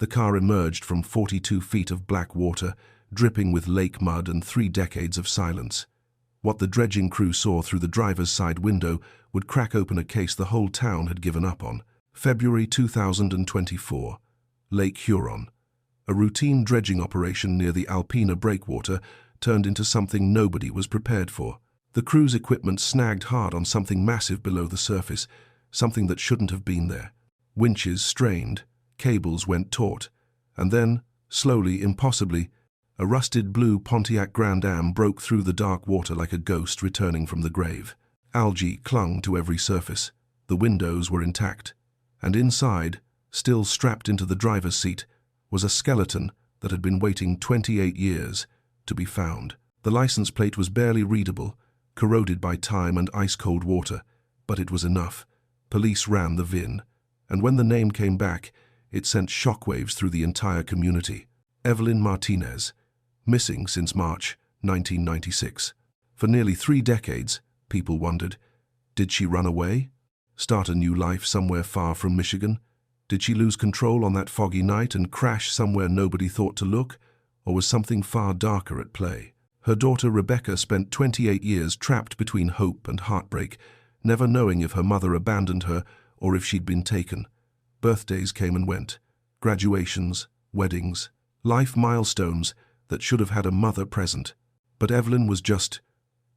The car emerged from 42 feet of black water, dripping with lake mud and 3 decades of silence. What the dredging crew saw through the driver's side window would crack open a case the whole town had given up on. February 2024. Lake Huron. A routine dredging operation near the Alpena breakwater turned into something nobody was prepared for. The crew's equipment snagged hard on something massive below the surface, something that shouldn't have been there. Winches strained, cables went taut, and then, slowly, impossibly, a rusted blue Pontiac Grand Am broke through the dark water like a ghost returning from the grave. Algae clung to every surface. The windows were intact, and inside, still strapped into the driver's seat, was a skeleton that had been waiting 28 years to be found. The license plate was barely readable, corroded by time and ice-cold water, but it was enough. Police ran the VIN, and when the name came back, it sent shockwaves through the entire community. Evelyn Martinez, missing since March 1996. For nearly 3 decades, people wondered, did she run away? Start a new life somewhere far from Michigan? Did she lose control on that foggy night and crash somewhere nobody thought to look? Or was something far darker at play? Her daughter Rebecca spent 28 years trapped between hope and heartbreak, never knowing if her mother abandoned her or if she'd been taken. Birthdays came and went, graduations, weddings, life milestones that should have had a mother present. But Evelyn was just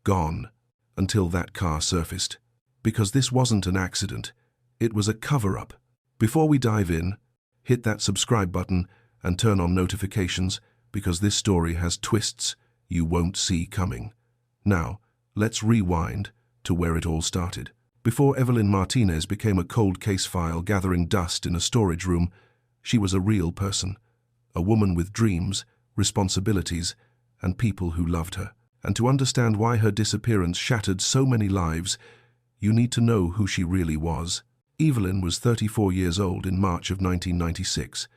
gone until that car surfaced. Because this wasn't an accident, it was a cover-up. Before we dive in, hit that subscribe button and turn on notifications, because this story has twists you won't see coming. Now, let's rewind to where it all started. Before Evelyn Martinez became a cold case file gathering dust in a storage room, she was a real person, a woman with dreams, responsibilities, and people who loved her. And to understand why her disappearance shattered so many lives, you need to know who she really was. Evelyn was 34 years old in March of 1996.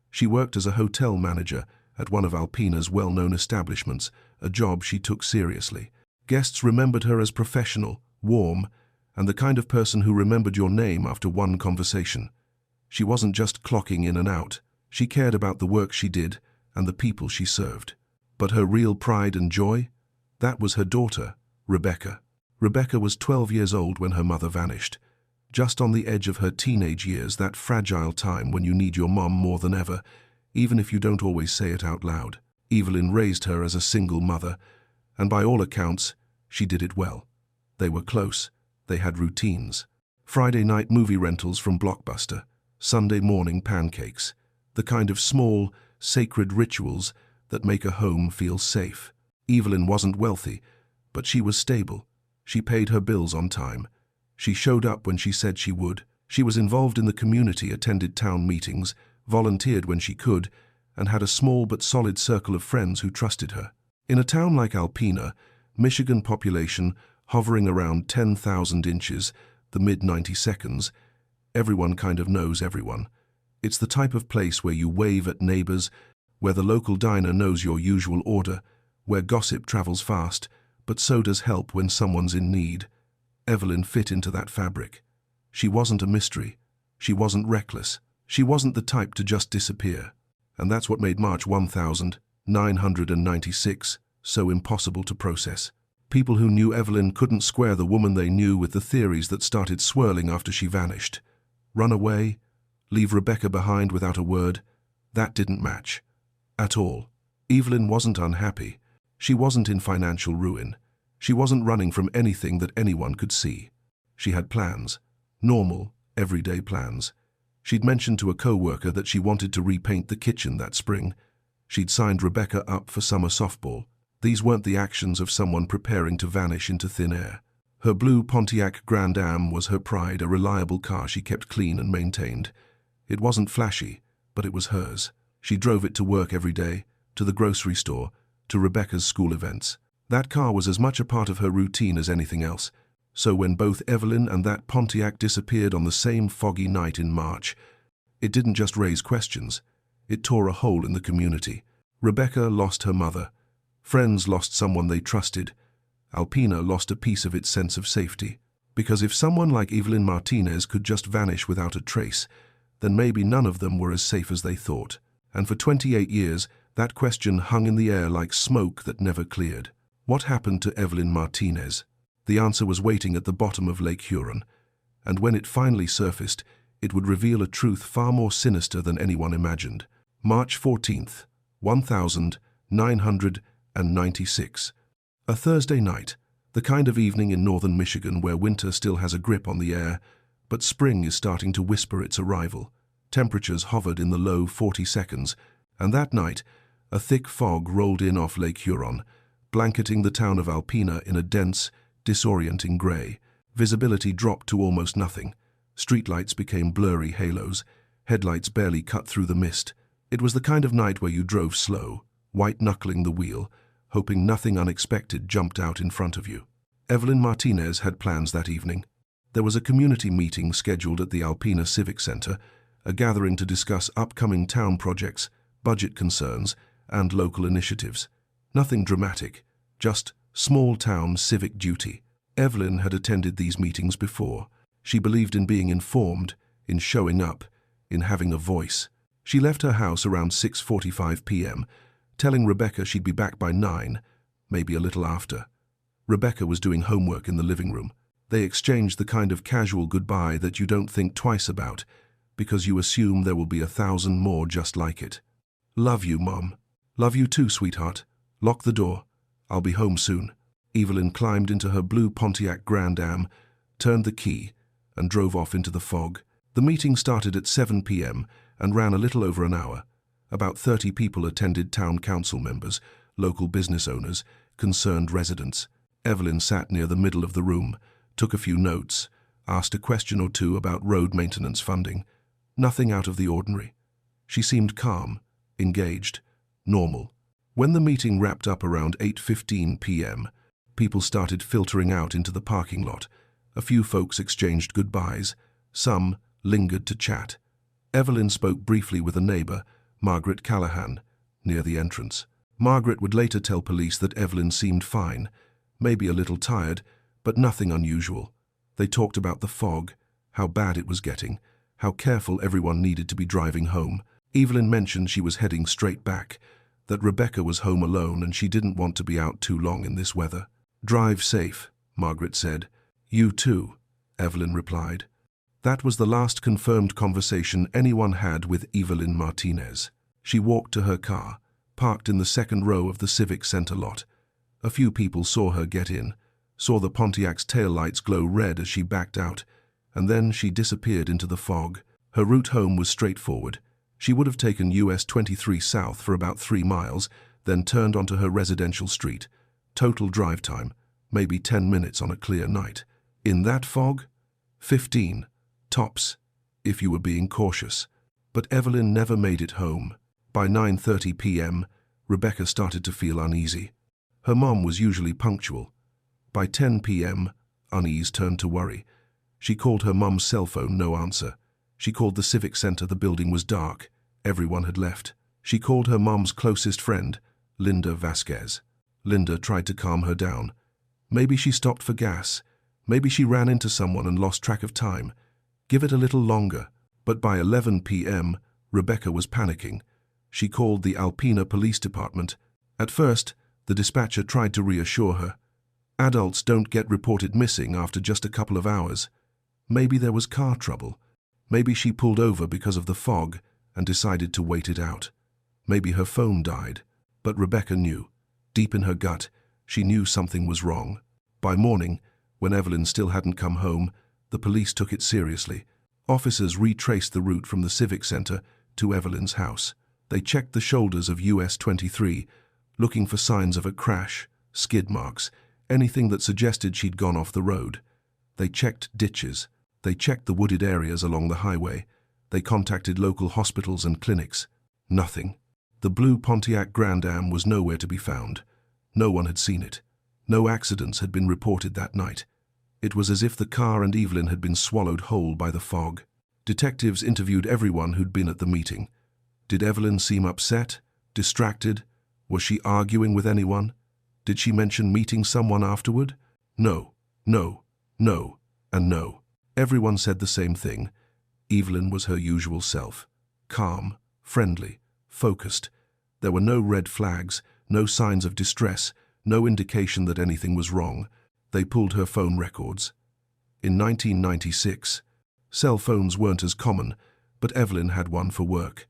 She worked as a hotel manager at one of Alpena's well-known establishments, a job she took seriously. Guests remembered her as professional, warm, and the kind of person who remembered your name after one conversation. She wasn't just clocking in and out. She cared about the work she did and the people she served. But her real pride and joy? That was her daughter, Rebecca. Rebecca was 12 years old when her mother vanished. Just on the edge of her teenage years, that fragile time when you need your mom more than ever, even if you don't always say it out loud. Evelyn raised her as a single mother, and by all accounts, she did it well. They were close. They had routines. Friday night movie rentals from Blockbuster, Sunday morning pancakes, the kind of small, sacred rituals that make a home feel safe. Evelyn wasn't wealthy, but she was stable. She paid her bills on time. She showed up when she said she would. She was involved in the community, attended town meetings, volunteered when she could, and had a small but solid circle of friends who trusted her. In a town like Alpena, Michigan population hovering around 10,000 inches, the mid-90 everyone kind of knows everyone. It's the type of place where you wave at neighbors, where the local diner knows your usual order, where gossip travels fast, but so does help when someone's in need. Evelyn fit into that fabric. She wasn't a mystery. She wasn't reckless. She wasn't the type to just disappear. And that's what made March 1996 so impossible to process. People who knew Evelyn couldn't square the woman they knew with the theories that started swirling after she vanished. Run away? Leave Rebecca behind without a word? That didn't match. At all. Evelyn wasn't unhappy. She wasn't in financial ruin. She wasn't running from anything that anyone could see. She had plans. Normal, everyday plans. She'd mentioned to a co-worker that she wanted to repaint the kitchen that spring. She'd signed Rebecca up for summer softball. These weren't the actions of someone preparing to vanish into thin air. Her blue Pontiac Grand Am was her pride, a reliable car she kept clean and maintained. It wasn't flashy, but it was hers. She drove it to work every day, to the grocery store, to Rebecca's school events. That car was as much a part of her routine as anything else. So when both Evelyn and that Pontiac disappeared on the same foggy night in March, it didn't just raise questions. It tore a hole in the community. Rebecca lost her mother. Friends lost someone they trusted. Alpena lost a piece of its sense of safety. Because if someone like Evelyn Martinez could just vanish without a trace, then maybe none of them were as safe as they thought. And for 28 years, that question hung in the air like smoke that never cleared. What happened to Evelyn Martinez? The answer was waiting at the bottom of Lake Huron, and when it finally surfaced, it would reveal a truth far more sinister than anyone imagined. March 14th, 1996. A Thursday night, the kind of evening in northern Michigan where winter still has a grip on the air, but spring is starting to whisper its arrival. Temperatures hovered in the low 40 seconds, and that night, a thick fog rolled in off Lake Huron, blanketing the town of Alpena in a dense, disorienting grey. Visibility dropped to almost nothing. Streetlights became blurry halos. Headlights barely cut through the mist. It was the kind of night where you drove slow, white-knuckling the wheel, hoping nothing unexpected jumped out in front of you. Evelyn Martinez had plans that evening. There was a community meeting scheduled at the Alpena Civic Center, a gathering to discuss upcoming town projects, budget concerns, and local initiatives. Nothing dramatic, just small-town civic duty. Evelyn had attended these meetings before. She believed in being informed, in showing up, in having a voice. She left her house around 6:45 p.m., telling Rebecca she'd be back by 9, maybe a little after. Rebecca was doing homework in the living room. They exchanged the kind of casual goodbye that you don't think twice about, because you assume there will be 1,000 more just like it. Love you, Mom. Love you too, sweetheart. Lock the door. I'll be home soon. Evelyn climbed into her blue Pontiac Grand Am, turned the key, and drove off into the fog. The meeting started at 7 p.m. and ran a little over an hour. About 30 people attended, town council members, local business owners, concerned residents. Evelyn sat near the middle of the room, took a few notes, asked a question or two about road maintenance funding. Nothing out of the ordinary. She seemed calm, engaged, normal. When the meeting wrapped up around 8:15 p.m., people started filtering out into the parking lot. A few folks exchanged goodbyes. Some lingered to chat. Evelyn spoke briefly with a neighbor, Margaret Callahan, near the entrance. Margaret would later tell police that Evelyn seemed fine, maybe a little tired, but nothing unusual. They talked about the fog, how bad it was getting, how careful everyone needed to be driving home. Evelyn mentioned she was heading straight back, that Rebecca was home alone and she didn't want to be out too long in this weather. "Drive safe," Margaret said. "You too," Evelyn replied. That was the last confirmed conversation anyone had with Evelyn Martinez. She walked to her car, parked in the second row of the Civic Center lot. A few people saw her get in, saw the Pontiac's taillights glow red as she backed out, and then she disappeared into the fog. Her route home was straightforward. She would have taken US 23 south for about 3 miles, then turned onto her residential street. Total drive time, maybe 10 minutes on a clear night. In that fog? 15. Tops, if you were being cautious. But Evelyn never made it home. By 9:30 p.m., Rebecca started to feel uneasy. Her mom was usually punctual. By 10 p.m., unease turned to worry. She called her mom's cell phone, no answer. She called the Civic Center, the building was dark. Everyone had left. She called her mom's closest friend, Linda Vasquez. Linda tried to calm her down. Maybe she stopped for gas. Maybe she ran into someone and lost track of time. Give it a little longer. But by 11 p.m., Rebecca was panicking. She called the Alpena Police Department. At first, the dispatcher tried to reassure her. Adults don't get reported missing after just a couple of hours. Maybe there was car trouble. Maybe she pulled over because of the fog and decided to wait it out. Maybe her phone died. But Rebecca knew. Deep in her gut, she knew something was wrong. By morning, when Evelyn still hadn't come home, the police took it seriously. Officers retraced the route from the Civic Center to Evelyn's house. They checked the shoulders of US 23, looking for signs of a crash, skid marks, anything that suggested she'd gone off the road. They checked ditches. They checked the wooded areas along the highway. They contacted local hospitals and clinics. Nothing. The blue Pontiac Grand Am was nowhere to be found. No one had seen it. No accidents had been reported that night. It was as if the car and Evelyn had been swallowed whole by the fog. Detectives interviewed everyone who'd been at the meeting. Did Evelyn seem upset? Distracted? Was she arguing with anyone? Did she mention meeting someone afterward? No, no, no, and no. Everyone said the same thing. Evelyn was her usual self. Calm, friendly, focused. There were no red flags, no signs of distress, no indication that anything was wrong. They pulled her phone records. In 1996, cell phones weren't as common, but Evelyn had one for work.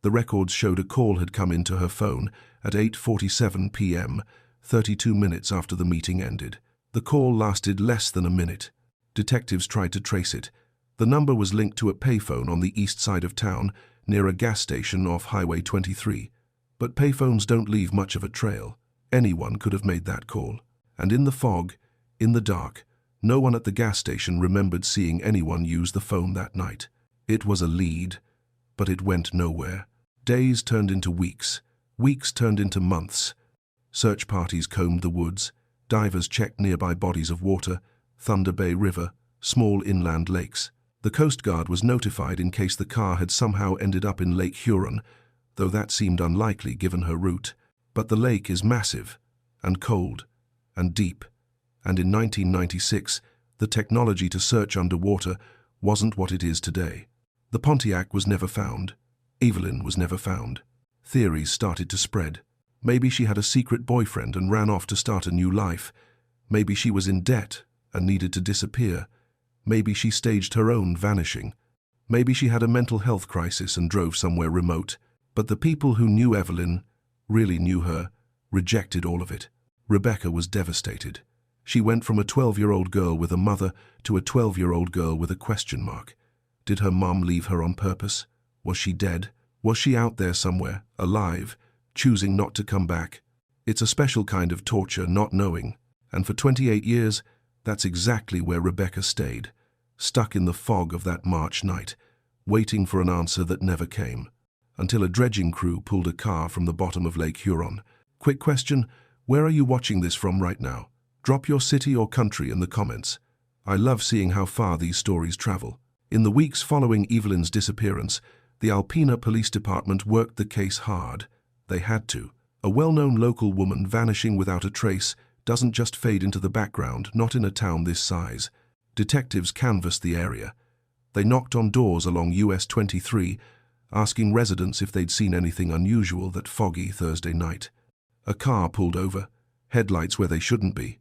The records showed a call had come into her phone at 8:47 p.m., 32 minutes after the meeting ended. The call lasted less than a minute. Detectives tried to trace it. The number was linked to a payphone on the east side of town, near a gas station off Highway 23. But payphones don't leave much of a trail. Anyone could have made that call. And in the fog, in the dark, no one at the gas station remembered seeing anyone use the phone that night. It was a lead, but it went nowhere. Days turned into weeks. Weeks turned into months. Search parties combed the woods. Divers checked nearby bodies of water, Thunder Bay River, small inland lakes. The Coast Guard was notified in case the car had somehow ended up in Lake Huron, though that seemed unlikely given her route. But the lake is massive, and cold, and deep, and in 1996, the technology to search underwater wasn't what it is today. The Pontiac was never found. Evelyn was never found. Theories started to spread. Maybe she had a secret boyfriend and ran off to start a new life. Maybe she was in debt and needed to disappear. Maybe she staged her own vanishing. Maybe she had a mental health crisis and drove somewhere remote. But the people who knew Evelyn, really knew her, rejected all of it. Rebecca was devastated. She went from a 12-year-old girl with a mother to a 12-year-old girl with a question mark. Did her mom leave her on purpose? Was she dead? Was she out there somewhere, alive, choosing not to come back? It's a special kind of torture, not knowing. And for 28 years, that's exactly where Rebecca stayed, stuck in the fog of that March night, waiting for an answer that never came. Until a dredging crew pulled a car from the bottom of Lake Huron. Quick question, where are you watching this from right now? Drop your city or country in the comments. I love seeing how far these stories travel. In the weeks following Evelyn's disappearance, the Alpena Police Department worked the case hard. They had to. A well-known local woman vanishing without a trace doesn't just fade into the background, not in a town this size. Detectives canvassed the area. They knocked on doors along US 23, asking residents if they'd seen anything unusual that foggy Thursday night. A car pulled over, headlights where they shouldn't be.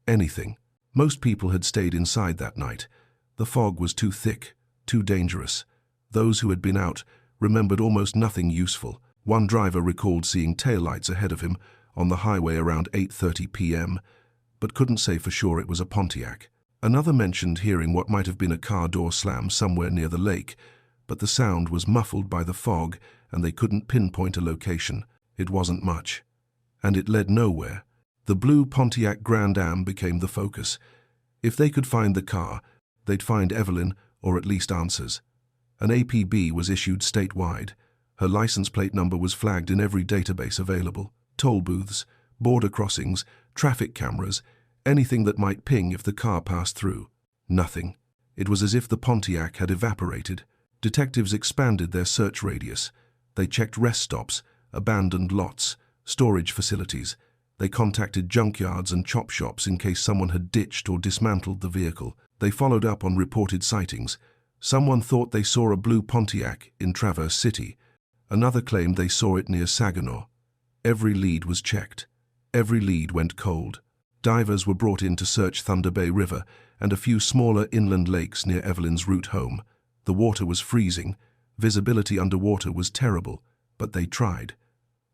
Anything. Most people had stayed inside that night. The fog was too thick, too dangerous. Those who had been out remembered almost nothing useful. One driver recalled seeing taillights ahead of him on the highway around 8:30 p.m., but couldn't say for sure it was a Pontiac. Another mentioned hearing what might have been a car door slam somewhere near the lake, but the sound was muffled by the fog and they couldn't pinpoint a location. It wasn't much. And it led nowhere. The blue Pontiac Grand Am became the focus. If they could find the car, they'd find Evelyn, or at least answers. An APB was issued statewide. Her license plate number was flagged in every database available. Toll booths, border crossings, traffic cameras, anything that might ping if the car passed through. Nothing. It was as if the Pontiac had evaporated. Detectives expanded their search radius. They checked rest stops, abandoned lots, storage facilities. They contacted junkyards and chop shops in case someone had ditched or dismantled the vehicle. They followed up on reported sightings. Someone thought they saw a blue Pontiac in Traverse City. Another claimed they saw it near Saginaw. Every lead was checked. Every lead went cold. Divers were brought in to search Thunder Bay River and a few smaller inland lakes near Evelyn's route home. The water was freezing. Visibility underwater was terrible, but they tried.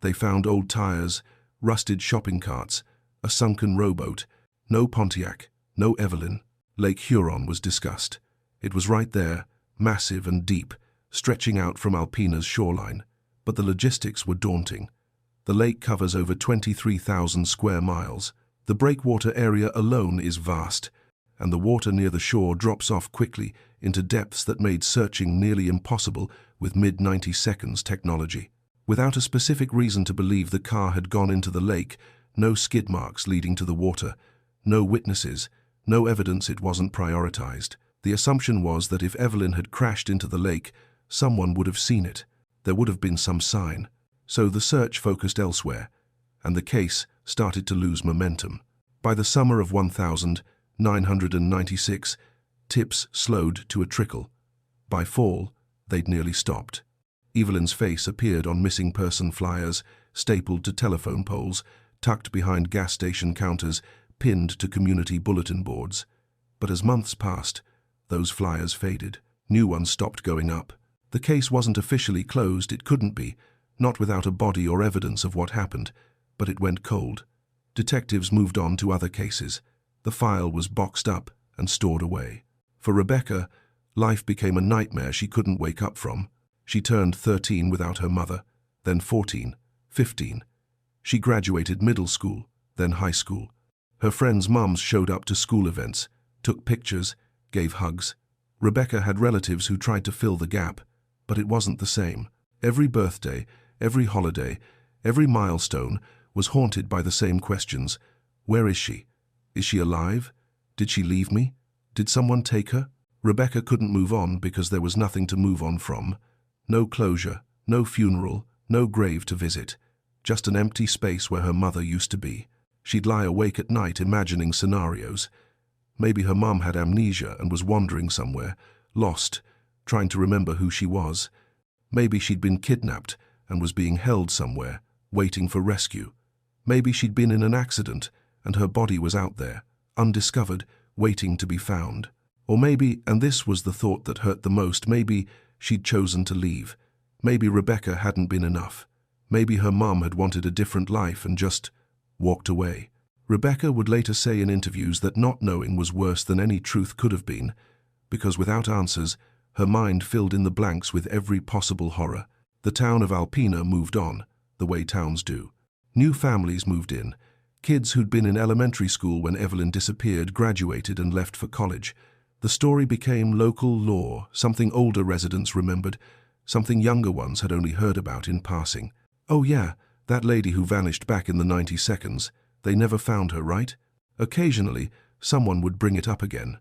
They found old tires, rusted shopping carts, a sunken rowboat. No Pontiac, no Evelyn. Lake Huron was discussed. It was right there, massive and deep, stretching out from Alpena's shoreline. But the logistics were daunting. The lake covers over 23,000 square miles. The breakwater area alone is vast, and the water near the shore drops off quickly into depths that made searching nearly impossible with mid-90 technology. Without a specific reason to believe the car had gone into the lake, no skid marks leading to the water, no witnesses, no evidence it wasn't prioritized. The assumption was that if Evelyn had crashed into the lake, someone would have seen it. There would have been some sign. So the search focused elsewhere, and the case started to lose momentum. By the summer of 1996, tips slowed to a trickle. By fall, they'd nearly stopped. Evelyn's face appeared on missing person flyers, stapled to telephone poles, tucked behind gas station counters, pinned to community bulletin boards. But as months passed, those flyers faded. New ones stopped going up. The case wasn't officially closed, it couldn't be, not without a body or evidence of what happened, but it went cold. Detectives moved on to other cases. The file was boxed up and stored away. For Rebecca, life became a nightmare she couldn't wake up from. She turned 13 without her mother, then 14, 15. She graduated middle school, then high school. Her friends' mums showed up to school events, took pictures, gave hugs. Rebecca had relatives who tried to fill the gap, but it wasn't the same. Every birthday, every holiday, every milestone was haunted by the same questions. Where is she? Is she alive? Did she leave me? Did someone take her? Rebecca couldn't move on because there was nothing to move on from. No closure, no funeral, no grave to visit. Just an empty space where her mother used to be. She'd lie awake at night imagining scenarios. Maybe her mum had amnesia and was wandering somewhere, lost, trying to remember who she was. Maybe she'd been kidnapped and was being held somewhere, waiting for rescue. Maybe she'd been in an accident and her body was out there, undiscovered, waiting to be found. Or maybe, and this was the thought that hurt the most, maybe she'd chosen to leave. Maybe Rebecca hadn't been enough. Maybe her mum had wanted a different life and just walked away. Rebecca would later say in interviews that not knowing was worse than any truth could have been, because without answers, her mind filled in the blanks with every possible horror. The town of Alpena moved on, the way towns do. New families moved in. Kids who'd been in elementary school when Evelyn disappeared graduated and left for college. The story became local lore, something older residents remembered, something younger ones had only heard about in passing. Oh yeah, that lady who vanished back in the 90s. They never found her, right? Occasionally, someone would bring it up again.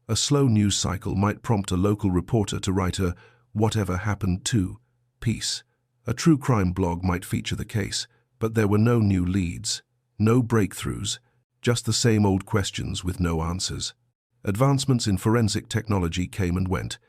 A slow news cycle might prompt a local reporter to write a "Whatever Happened To" piece. A true crime blog might feature the case, but there were no new leads, no breakthroughs, just the same old questions with no answers. Advancements in forensic technology came and went.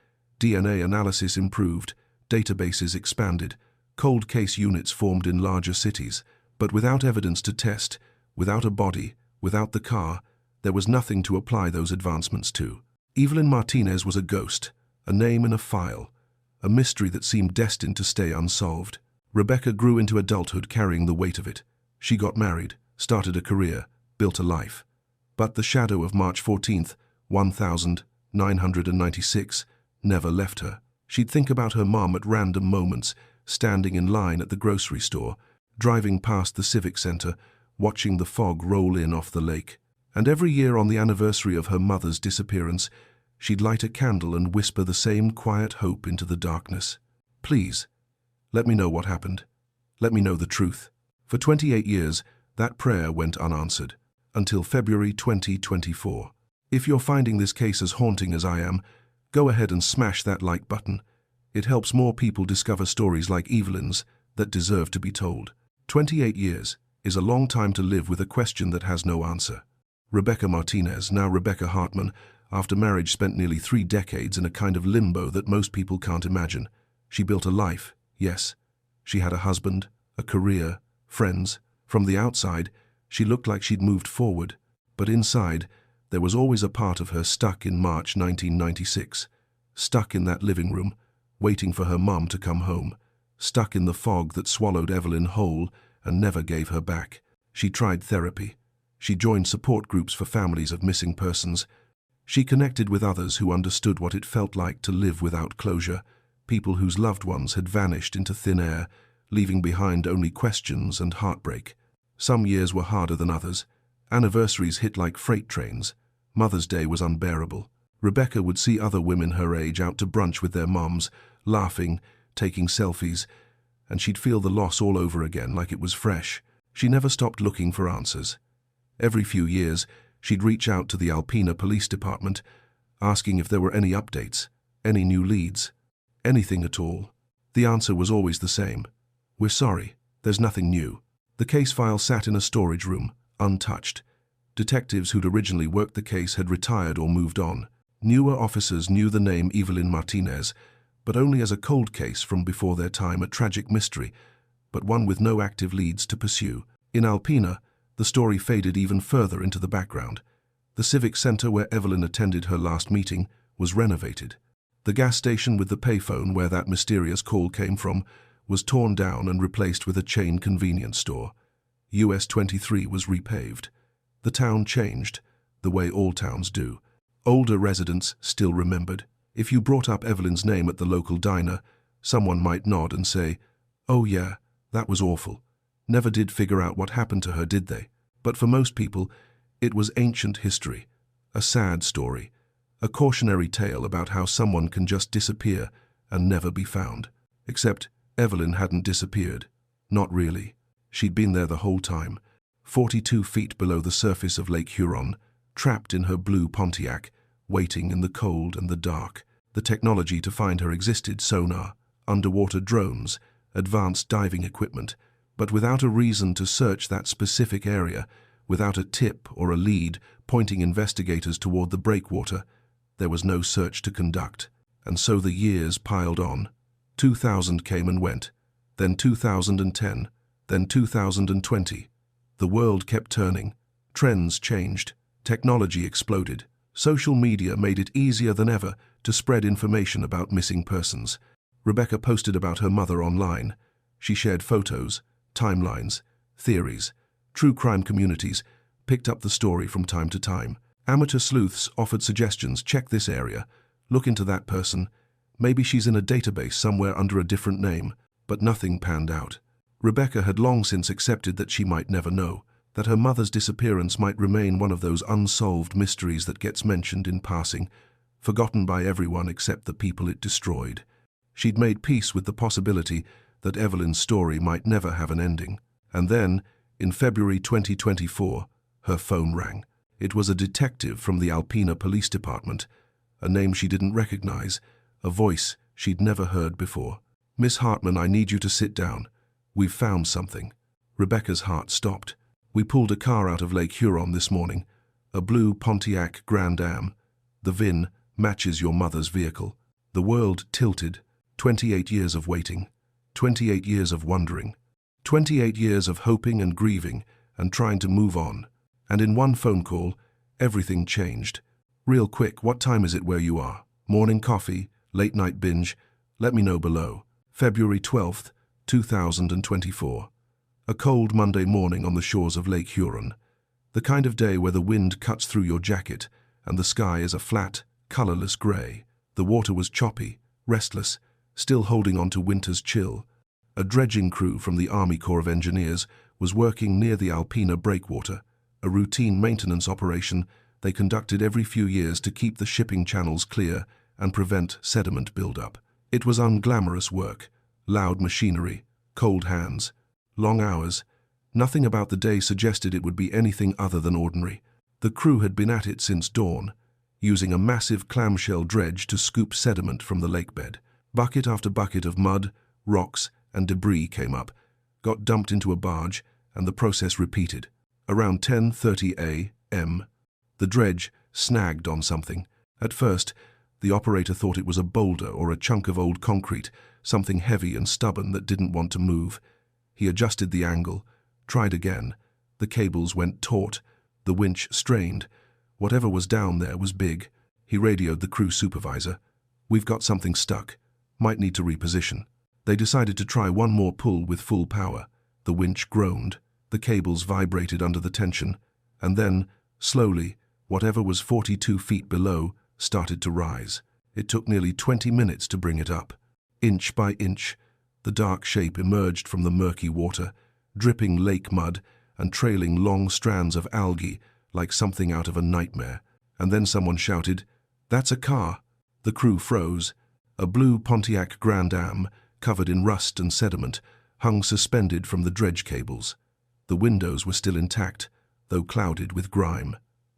DNA analysis improved, databases expanded, cold case units formed in larger cities, but without evidence to test, without a body, without the car, there was nothing to apply those advancements to. Evelyn Martinez was a ghost, a name in a file, a mystery that seemed destined to stay unsolved. Rebecca grew into adulthood carrying the weight of it. She got married, started a career, built a life. But the shadow of March 14th, 1996, never left her. She'd think about her mom at random moments, standing in line at the grocery store, driving past the civic center, watching the fog roll in off the lake. And every year on the anniversary of her mother's disappearance, she'd light a candle and whisper the same quiet hope into the darkness. Please, let me know what happened. Let me know the truth. For 28 years, that prayer went unanswered, until February 2024. If you're finding this case as haunting as I am, go ahead and smash that like button. It helps more people discover stories like Evelyn's that deserve to be told. 28 years is a long time to live with a question that has no answer. Rebecca Martinez, now Rebecca Hartman, after marriage spent nearly 3 decades in a kind of limbo that most people can't imagine. She built a life, yes. She had a husband, a career, friends. From the outside, she looked like she'd moved forward, but inside, there was always a part of her stuck in March 1996, stuck in that living room, waiting for her mum to come home, stuck in the fog that swallowed Evelyn whole and never gave her back. She tried therapy. She joined support groups for families of missing persons. She connected with others who understood what it felt like to live without closure, people whose loved ones had vanished into thin air, leaving behind only questions and heartbreak. Some years were harder than others. Anniversaries hit like freight trains. Mother's Day was unbearable. Rebecca would see other women her age out to brunch with their moms, laughing, taking selfies, and she'd feel the loss all over again like it was fresh. She never stopped looking for answers. Every few years, she'd reach out to the Alpena Police Department, asking if there were any updates, any new leads, anything at all. The answer was always the same. We're sorry, there's nothing new. The case file sat in a storage room, untouched. Detectives who'd originally worked the case had retired or moved on. Newer officers knew the name Evelyn Martinez, but only as a cold case from before their time, a tragic mystery, but one with no active leads to pursue. In Alpena, the story faded even further into the background. The civic center where Evelyn attended her last meeting was renovated. The gas station with the payphone where that mysterious call came from was torn down and replaced with a chain convenience store. US 23 was repaved. The town changed, the way all towns do. Older residents still remembered. If you brought up Evelyn's name at the local diner, someone might nod and say, "Oh yeah, that was awful. Never did figure out what happened to her, did they?" But for most people, it was ancient history, a sad story, a cautionary tale about how someone can just disappear and never be found. Except Evelyn hadn't disappeared. Not really. She'd been there the whole time, 42 feet below the surface of Lake Huron, trapped in her blue Pontiac, waiting in the cold and the dark. The technology to find her existed: sonar, underwater drones, advanced diving equipment, but without a reason to search that specific area, without a tip or a lead pointing investigators toward the breakwater, there was no search to conduct. And so the years piled on. 2000 came and went, then 2010, then 2020. The world kept turning. Trends changed. Technology exploded. Social media made it easier than ever to spread information about missing persons. Rebecca posted about her mother online. She shared photos, timelines, theories. True crime communities picked up the story from time to time. Amateur sleuths offered suggestions: check this area, look into that person, maybe she's in a database somewhere under a different name. But nothing panned out. Rebecca had long since accepted that she might never know, that her mother's disappearance might remain one of those unsolved mysteries that gets mentioned in passing, forgotten by everyone except the people it destroyed. She'd made peace with the possibility that Evelyn's story might never have an ending. And then, in February 2024, her phone rang. It was a detective from the Alpena Police Department, a name she didn't recognize, a voice she'd never heard before. "Miss Hartman, I need you to sit down. We've found something." Rebecca's heart stopped. "We pulled a car out of Lake Huron this morning, a blue Pontiac Grand Am. The VIN matches your mother's vehicle." The world tilted. 28 years of waiting, 28 years of wondering, 28 years of hoping and grieving and trying to move on. And in one phone call, everything changed. "Real quick, what time is it where you are? Morning coffee, late night binge? Let me know below." February 12th, 2024. A cold Monday morning on the shores of Lake Huron. The kind of day where the wind cuts through your jacket and the sky is a flat, colorless gray. The water was choppy, restless, still holding on to winter's chill. A dredging crew from the Army Corps of Engineers was working near the Alpena breakwater, a routine maintenance operation they conducted every few years to keep the shipping channels clear and prevent sediment buildup. It was unglamorous work, loud machinery, cold hands, long hours. Nothing about the day suggested it would be anything other than ordinary. The crew had been at it since dawn, using a massive clamshell dredge to scoop sediment from the lakebed. Bucket after bucket of mud, rocks, and debris came up, got dumped into a barge, and the process repeated. Around 10:30 a.m., the dredge snagged on something. At first, the operator thought it was a boulder or a chunk of old concrete, something heavy and stubborn that didn't want to move. He adjusted the angle, tried again. The cables went taut, the winch strained. Whatever was down there was big. He radioed the crew supervisor. "We've got something stuck. Might need to reposition." They decided to try one more pull with full power. The winch groaned. The cables vibrated under the tension. And then, slowly, whatever was 42 feet below started to rise. It took nearly 20 minutes to bring it up. Inch by inch, the dark shape emerged from the murky water, dripping lake mud and trailing long strands of algae like something out of a nightmare. And then someone shouted, "That's a car!" The crew froze. A blue Pontiac Grand Am, covered in rust and sediment, hung suspended from the dredge cables. The windows were still intact, though clouded with grime.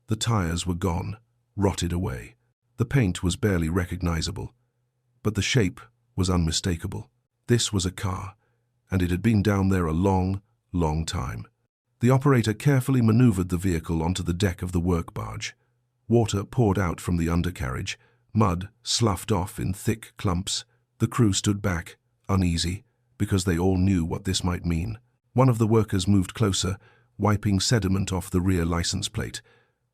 The tires were gone, rotted away. The paint was barely recognizable, but the shape was unmistakable. This was a car, and it had been down there a long, long time. The operator carefully maneuvered the vehicle onto the deck of the work barge. Water poured out from the undercarriage, mud sloughed off in thick clumps. The crew stood back, uneasy, because they all knew what this might mean. One of the workers moved closer, wiping sediment off the rear license plate.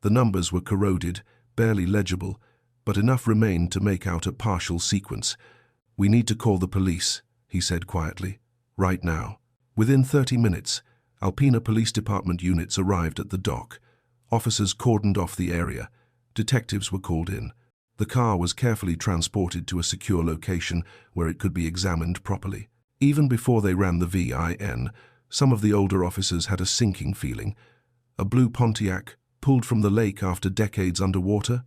The numbers were corroded, barely legible, but enough remained to make out a partial sequence. "We need to call the police," he said quietly. "Right now." Within 30 minutes, Alpena Police Department units arrived at the dock. Officers cordoned off the area. Detectives were called in. The car was carefully transported to a secure location where it could be examined properly. Even before they ran the VIN, some of the older officers had a sinking feeling. A blue Pontiac, pulled from the lake after decades underwater?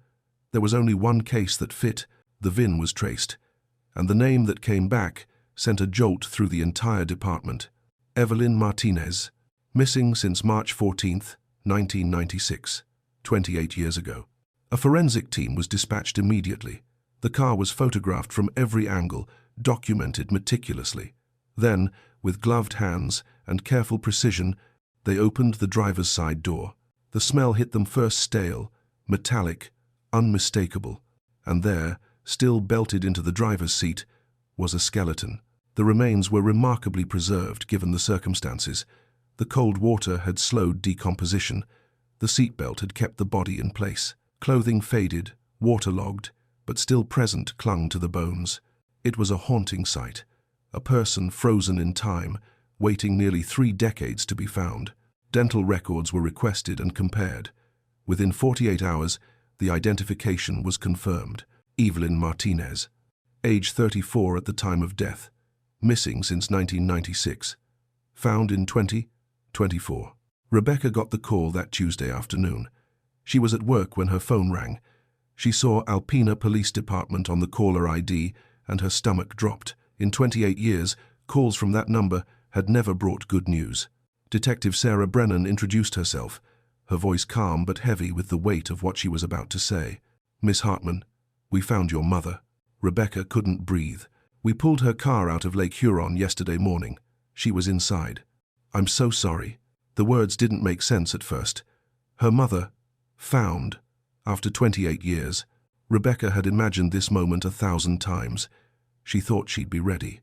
There was only one case that fit. The VIN was traced. And the name that came back sent a jolt through the entire department. Evelyn Martinez, missing since March 14, 1996, 28 years ago. A forensic team was dispatched immediately. The car was photographed from every angle, documented meticulously. Then, with gloved hands and careful precision, they opened the driver's side door. The smell hit them first stale, metallic, unmistakable, and there, still belted into the driver's seat, was a skeleton. The remains were remarkably preserved given the circumstances. The cold water had slowed decomposition. The seatbelt had kept the body in place. Clothing faded, waterlogged, but still present clung to the bones. It was a haunting sight. A person frozen in time, waiting nearly 3 decades to be found. Dental records were requested and compared. Within 48 hours, the identification was confirmed. Evelyn Martinez, age 34 at the time of death, missing since 1996, found in 2024. Rebecca got the call that Tuesday afternoon. She was at work when her phone rang. She saw Alpena Police Department on the caller ID and her stomach dropped. In 28 years, calls from that number had never brought good news. Detective Sarah Brennan introduced herself, her voice calm but heavy with the weight of what she was about to say. "Miss Hartman, we found your mother." Rebecca couldn't breathe. "We pulled her car out of Lake Huron yesterday morning. She was inside." "I'm so sorry." The words didn't make sense at first. Her mother, found, after 28 years. Rebecca had imagined this moment 1,000 times. She thought she'd be ready.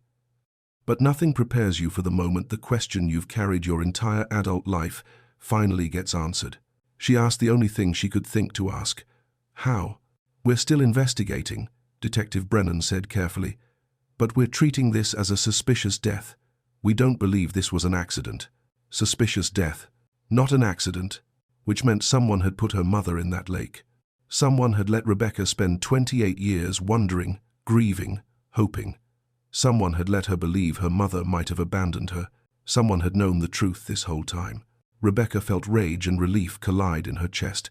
But nothing prepares you for the moment the question you've carried your entire adult life finally gets answered. She asked the only thing she could think to ask. "How?" "We're still investigating," Detective Brennan said carefully. "But we're treating this as a suspicious death. We don't believe this was an accident." Suspicious death. Not an accident, which meant someone had put her mother in that lake. Someone had let Rebecca spend 28 years wondering, grieving, hoping. Someone had let her believe her mother might have abandoned her. Someone had known the truth this whole time. Rebecca felt rage and relief collide in her chest.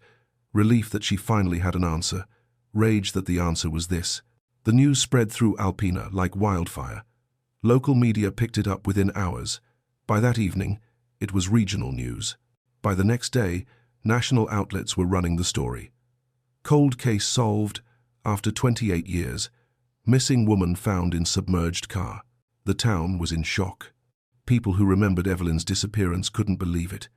Relief that she finally had an answer. Rage that the answer was this. The news spread through Alpena like wildfire. Local media picked it up within hours. By that evening, it was regional news. By the next day, national outlets were running the story. Cold case solved after 28 years. Missing woman found in submerged car. The town was in shock. People who remembered Evelyn's disappearance couldn't believe it.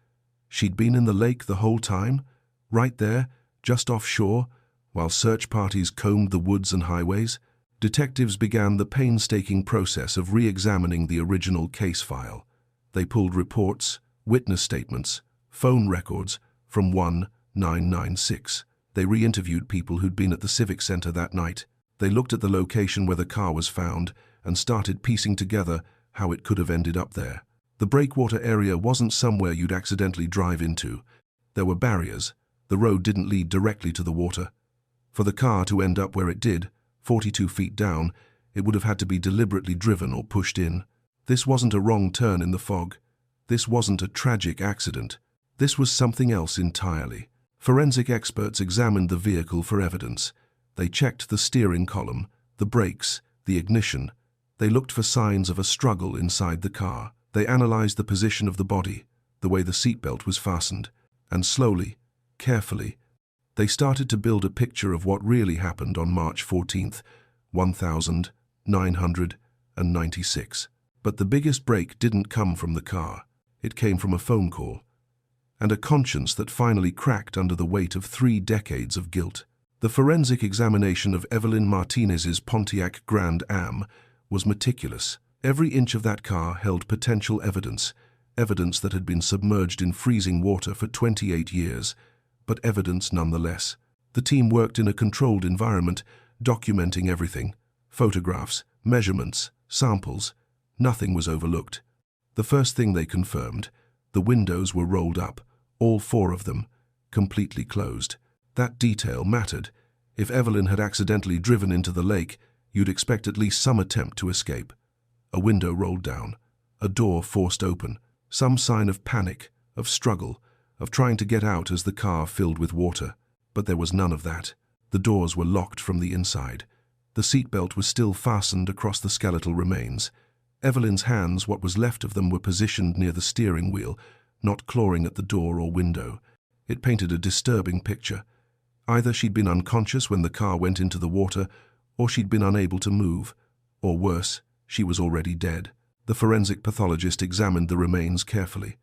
She'd been in the lake the whole time, right there, just offshore, while search parties combed the woods and highways. Detectives began the painstaking process of re-examining the original case file. They pulled reports, witness statements, phone records from 1996. They re-interviewed people who'd been at the Civic Center that night. They looked at the location where the car was found and started piecing together how it could have ended up there. The breakwater area wasn't somewhere you'd accidentally drive into. There were barriers. The road didn't lead directly to the water. For the car to end up where it did, 42 feet down, it would have had to be deliberately driven or pushed in. This wasn't a wrong turn in the fog. This wasn't a tragic accident. This was something else entirely. Forensic experts examined the vehicle for evidence. They checked the steering column, the brakes, the ignition. They looked for signs of a struggle inside the car. They analyzed the position of the body, the way the seatbelt was fastened, and slowly, carefully, they started to build a picture of what really happened on March 14th, 1996. But the biggest break didn't come from the car. It came from a phone call. and a conscience that finally cracked under the weight of 3 decades of guilt. The forensic examination of Evelyn Martinez's Pontiac Grand Am was meticulous. Every inch of that car held potential evidence, evidence that had been submerged in freezing water for 28 years, but evidence nonetheless. The team worked in a controlled environment, documenting everything: photographs, measurements, samples. Nothing was overlooked. The first thing they confirmed: the windows were rolled up, all 4 of them, completely closed. That detail mattered. If Evelyn had accidentally driven into the lake, you'd expect at least some attempt to escape. A window rolled down, a door forced open, some sign of panic, of struggle, of trying to get out as the car filled with water. But there was none of that. The doors were locked from the inside. The seatbelt was still fastened across the skeletal remains. Evelyn's hands, what was left of them, were positioned near the steering wheel, not clawing at the door or window. It painted a disturbing picture. Either she'd been unconscious when the car went into the water, or she'd been unable to move, or worse, she was already dead. The forensic pathologist examined the remains carefully.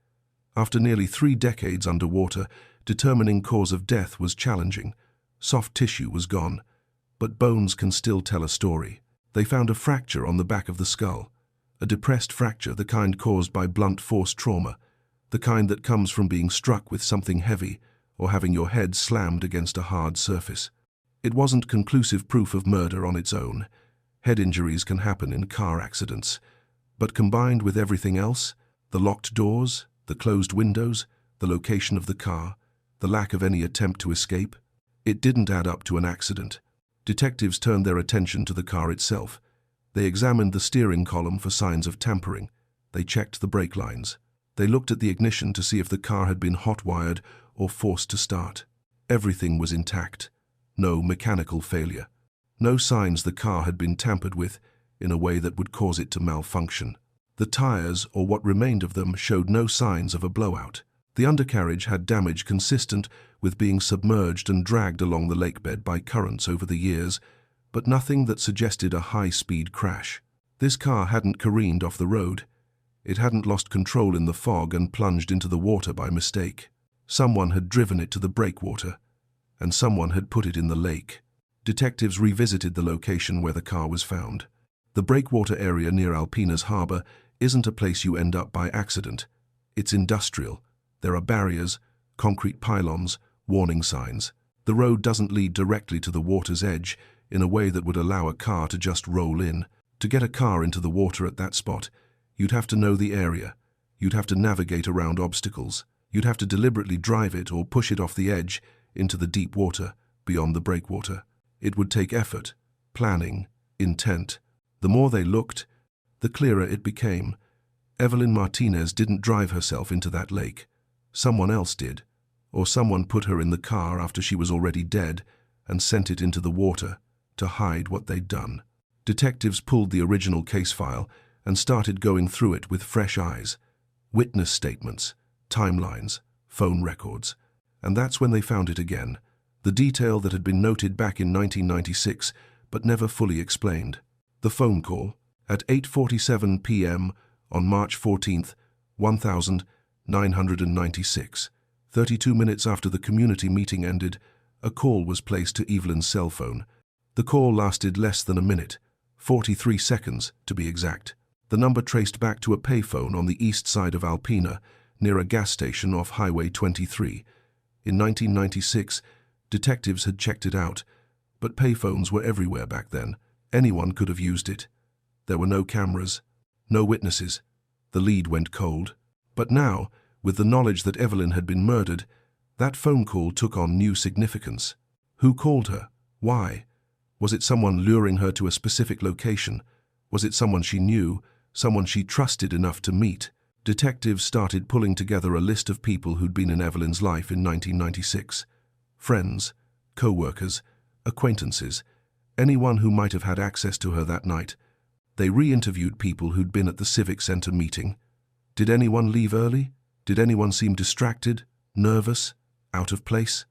After nearly 3 decades underwater, determining cause of death was challenging. Soft tissue was gone, but bones can still tell a story. They found a fracture on the back of the skull, a depressed fracture, the kind caused by blunt force trauma, the kind that comes from being struck with something heavy or having your head slammed against a hard surface. It wasn't conclusive proof of murder on its own. Head injuries can happen in car accidents, but combined with everything else, the locked doors, the closed windows, the location of the car, the lack of any attempt to escape, it didn't add up to an accident. Detectives turned their attention to the car itself. They examined the steering column for signs of tampering. They checked the brake lines. They looked at the ignition to see if the car had been hot-wired or forced to start. Everything was intact. No mechanical failure. No signs the car had been tampered with in a way that would cause it to malfunction. The tires, or what remained of them, showed no signs of a blowout. The undercarriage had damage consistent with being submerged and dragged along the lakebed by currents over the years, but nothing that suggested a high-speed crash. This car hadn't careened off the road. It hadn't lost control in the fog and plunged into the water by mistake. Someone had driven it to the breakwater, and someone had put it in the lake. Detectives revisited the location where the car was found. The breakwater area near Alpena's harbor isn't a place you end up by accident. It's industrial. There are barriers, concrete pylons, warning signs. The road doesn't lead directly to the water's edge in a way that would allow a car to just roll in. To get a car into the water at that spot, you'd have to know the area. You'd have to navigate around obstacles. You'd have to deliberately drive it or push it off the edge into the deep water, beyond the breakwater. It would take effort, planning, intent. The more they looked, the clearer it became. Evelyn Martinez didn't drive herself into that lake. Someone else did, or someone put her in the car after she was already dead and sent it into the water to hide what they'd done. Detectives pulled the original case file and started going through it with fresh eyes. Witness statements, timelines, phone records. And that's when they found it again. The detail that had been noted back in 1996 but never fully explained. The phone call at 8:47 p.m. on March 14th, 1996. 32 minutes after the community meeting ended, a call was placed to Evelyn's cell phone. The call lasted less than a minute, 43 seconds to be exact. The number traced back to a payphone on the east side of Alpena, near a gas station off Highway 23. In 1996, detectives had checked it out, but payphones were everywhere back then. Anyone could have used it. There were no cameras, no witnesses. The lead went cold. But now, with the knowledge that Evelyn had been murdered, that phone call took on new significance. Who called her? Why? Was it someone luring her to a specific location? Was it someone she knew, someone she trusted enough to meet? Detectives started pulling together a list of people who'd been in Evelyn's life in 1996. Friends, co-workers, acquaintances, anyone who might have had access to her that night. They re-interviewed people who'd been at the Civic Center meeting. Did anyone leave early? Did anyone seem distracted, nervous, out of place?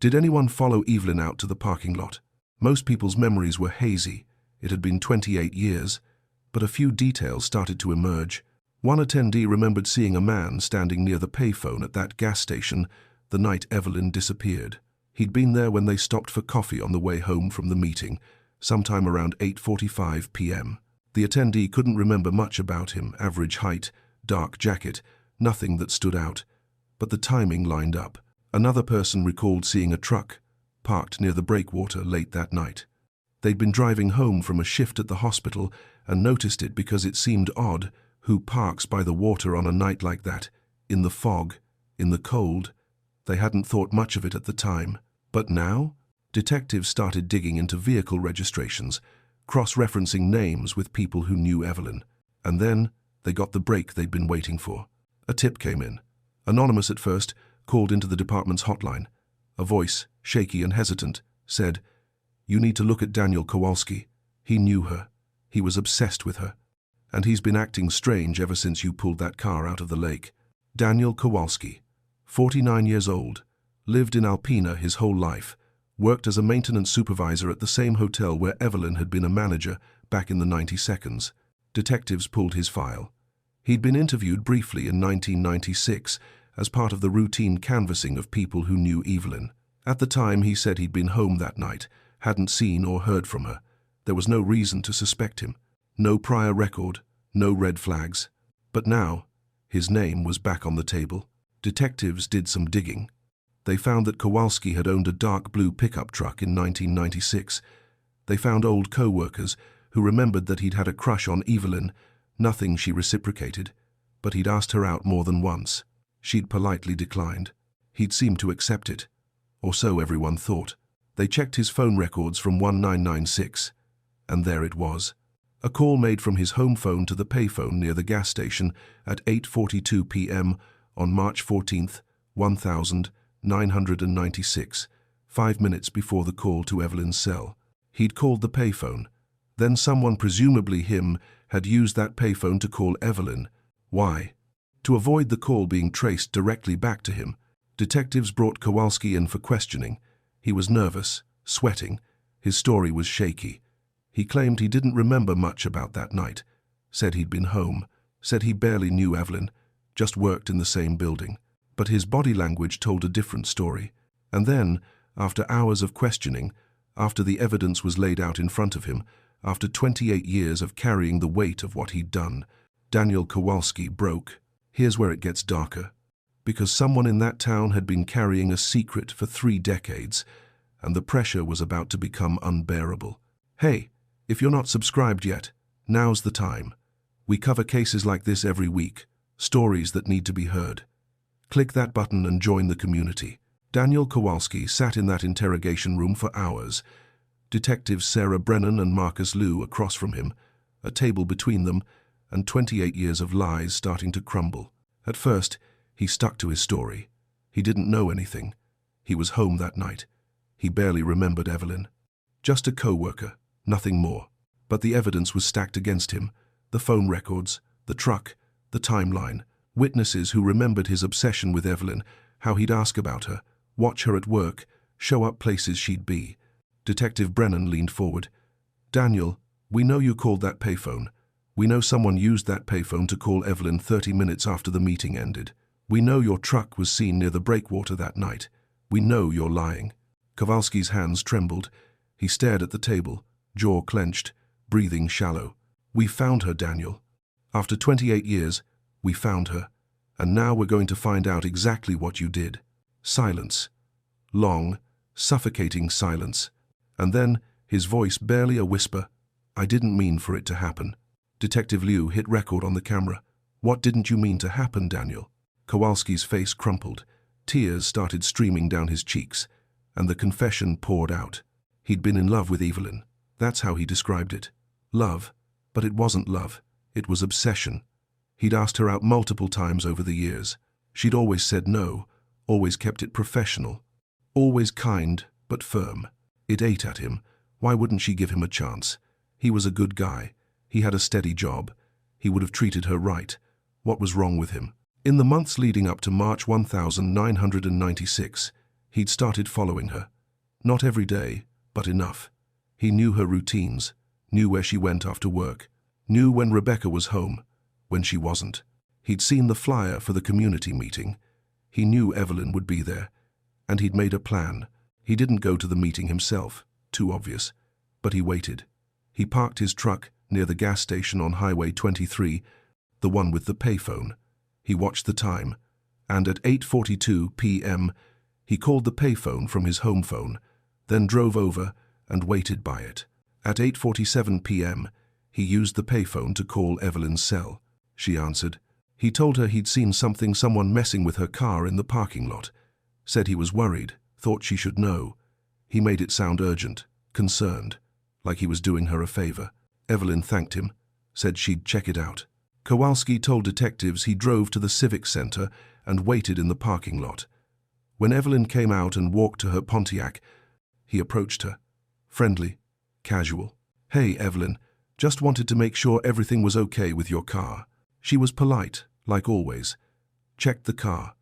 Did anyone follow Evelyn out to the parking lot? Most people's memories were hazy. It had been 28 years, but a few details started to emerge. One attendee remembered seeing a man standing near the payphone at that gas station the night Evelyn disappeared. He'd been there when they stopped for coffee on the way home from the meeting, sometime around 8:45 p.m. The attendee couldn't remember much about him: average height, dark jacket, nothing that stood out. But the timing lined up. Another person recalled seeing a truck parked near the breakwater late that night. They'd been driving home from a shift at the hospital and noticed it because it seemed odd. Who parks by the water on a night like that? In the fog, in the cold? They hadn't thought much of it at the time. But now, detectives started digging into vehicle registrations, cross-referencing names with people who knew Evelyn. And then they got the break they'd been waiting for. A tip came in. Anonymous at first, called into the department's hotline. A voice, shaky and hesitant, said, "You need to look at Daniel Kowalski. He knew her. He was obsessed with her. And he's been acting strange ever since you pulled that car out of the lake." Daniel Kowalski, 49 years old, lived in Alpena his whole life, worked as a maintenance supervisor at the same hotel where Evelyn had been a manager back in the 92nd. Detectives pulled his file. He'd been interviewed briefly in 1996 as part of the routine canvassing of people who knew Evelyn. At the time, he said he'd been home that night, hadn't seen or heard from her. There was no reason to suspect him. No prior record, no red flags. But now, his name was back on the table. Detectives did some digging. They found that Kowalski had owned a dark blue pickup truck in 1996. They found old co-workers who remembered that he'd had a crush on Evelyn, nothing she reciprocated, but he'd asked her out more than once. She'd politely declined. He'd seemed to accept it, or so everyone thought. They checked his phone records from 1996, and there it was. A call made from his home phone to the payphone near the gas station at 8:42 p.m. on March 14th, 1996, 5 minutes before the call to Evelyn's cell. He'd called the payphone. Then someone, presumably him, had used that payphone to call Evelyn. Why? To avoid the call being traced directly back to him, detectives brought Kowalski in for questioning. He was nervous, sweating. His story was shaky. He claimed he didn't remember much about that night, said he'd been home, said he barely knew Evelyn, just worked in the same building. But his body language told a different story. And then, after hours of questioning, after the evidence was laid out in front of him, after 28 years of carrying the weight of what he'd done, Daniel Kowalski broke. Here's where it gets darker. Because someone in that town had been carrying a secret for 3 decades, and the pressure was about to become unbearable. Hey, if you're not subscribed yet, now's the time. We cover cases like this every week, stories that need to be heard. Click that button and join the community. Daniel Kowalski sat in that interrogation room for hours. Detectives Sarah Brennan and Marcus Liu across from him, a table between them, and 28 years of lies starting to crumble. At first, he stuck to his story. He didn't know anything. He was home that night. He barely remembered Evelyn. Just a co-worker, nothing more. But the evidence was stacked against him. The phone records, the truck, the timeline, witnesses who remembered his obsession with Evelyn, how he'd ask about her, watch her at work, show up places she'd be. Detective Brennan leaned forward. "Daniel, we know you called that payphone. We know someone used that payphone to call Evelyn 30 minutes after the meeting ended. We know your truck was seen near the breakwater that night. We know you're lying." Kowalski's hands trembled. He stared at the table, jaw clenched, breathing shallow. "We found her, Daniel. After 28 years, we found her. And now we're going to find out exactly what you did." Silence. Long, suffocating silence. And then, his voice barely a whisper, "I didn't mean for it to happen." Detective Liu hit record on the camera. "What didn't you mean to happen, Daniel?" Kowalski's face crumpled. Tears started streaming down his cheeks, and the confession poured out. He'd been in love with Evelyn. That's how he described it. Love, but it wasn't love. It was obsession. He'd asked her out multiple times over the years. She'd always said no, always kept it professional. Always kind, but firm. It ate at him. Why wouldn't she give him a chance? He was a good guy. He had a steady job. He would have treated her right. What was wrong with him? In the months leading up to March 1996, he'd started following her. Not every day, but enough. He knew her routines, knew where she went after work, knew when Rebecca was home, when she wasn't. He'd seen the flyer for the community meeting. He knew Evelyn would be there, and he'd made a plan. He didn't go to the meeting himself, too obvious, but he waited. He parked his truck near the gas station on Highway 23, the one with the payphone. He watched the time, and at 8:42 p.m., he called the payphone from his home phone, then drove over and waited by it. At 8:47 p.m., he used the payphone to call Evelyn's cell. She answered. He told her he'd seen someone messing with her car in the parking lot. Said he was worried, thought she should know. He made it sound urgent, concerned, like he was doing her a favor. Evelyn thanked him, said she'd check it out. Kowalski told detectives he drove to the Civic Center and waited in the parking lot. When Evelyn came out and walked to her Pontiac, he approached her. Friendly, casual. "Hey, Evelyn, just wanted to make sure everything was okay with your car." She was polite, like always. Checked the car.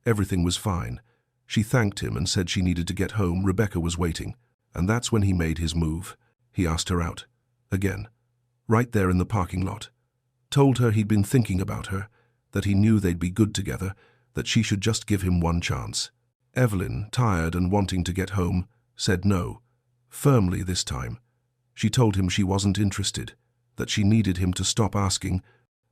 Everything was fine. She thanked him and said she needed to get home. Rebecca was waiting. And that's when he made his move. He asked her out. Again. Right there in the parking lot. Told her he'd been thinking about her, that he knew they'd be good together, that she should just give him one chance. Evelyn, tired and wanting to get home, said no. Firmly this time. She told him she wasn't interested, that she needed him to stop asking,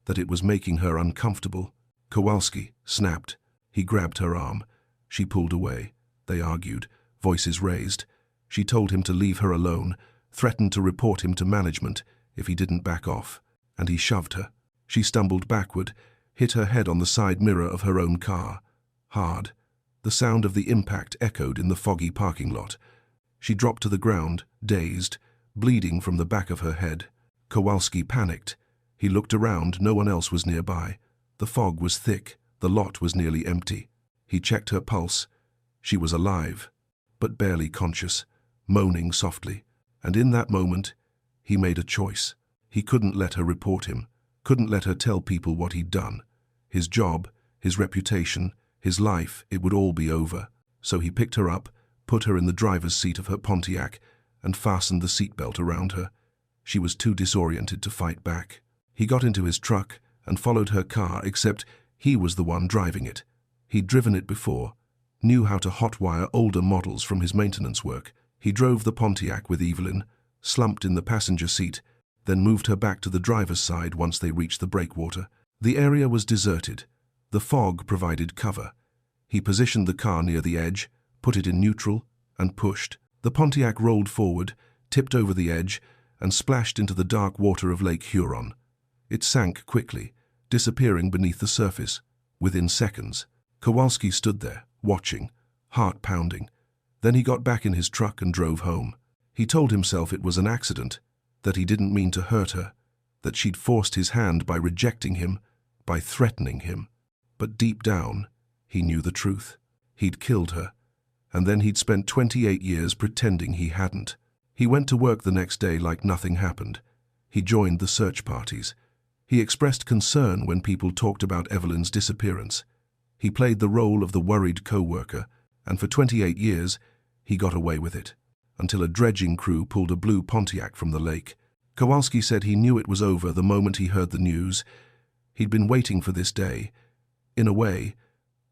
that it was making her uncomfortable. Kowalski snapped. He grabbed her arm. She pulled away. They argued, voices raised. She told him to leave her alone, threatened to report him to management if he didn't back off, and he shoved her. She stumbled backward, hit her head on the side mirror of her own car. Hard. The sound of the impact echoed in the foggy parking lot. She dropped to the ground, dazed, bleeding from the back of her head. Kowalski panicked. He looked around, no one else was nearby. The fog was thick, the lot was nearly empty. He checked her pulse. She was alive, but barely conscious, moaning softly. And in that moment, he made a choice. He couldn't let her report him, couldn't let her tell people what he'd done. His job, his reputation, his life, it would all be over. So he picked her up, put her in the driver's seat of her Pontiac, and fastened the seatbelt around her. She was too disoriented to fight back. He got into his truck and followed her car, except he was the one driving it. He'd driven it before, knew how to hotwire older models from his maintenance work. He drove the Pontiac with Evelyn, slumped in the passenger seat, then moved her back to the driver's side once they reached the breakwater. The area was deserted. The fog provided cover. He positioned the car near the edge, put it in neutral, and pushed. The Pontiac rolled forward, tipped over the edge, and splashed into the dark water of Lake Huron. It sank quickly, disappearing beneath the surface. Within seconds, Kowalski stood there, watching, heart pounding. Then he got back in his truck and drove home. He told himself it was an accident, that he didn't mean to hurt her, that she'd forced his hand by rejecting him, by threatening him. But deep down, he knew the truth. He'd killed her, and then he'd spent 28 years pretending he hadn't. He went to work the next day like nothing happened. He joined the search parties. He expressed concern when people talked about Evelyn's disappearance. He played the role of the worried co-worker, and for 28 years, he got away with it, until a dredging crew pulled a blue Pontiac from the lake. Kowalski said he knew it was over the moment he heard the news. He'd been waiting for this day, in a way,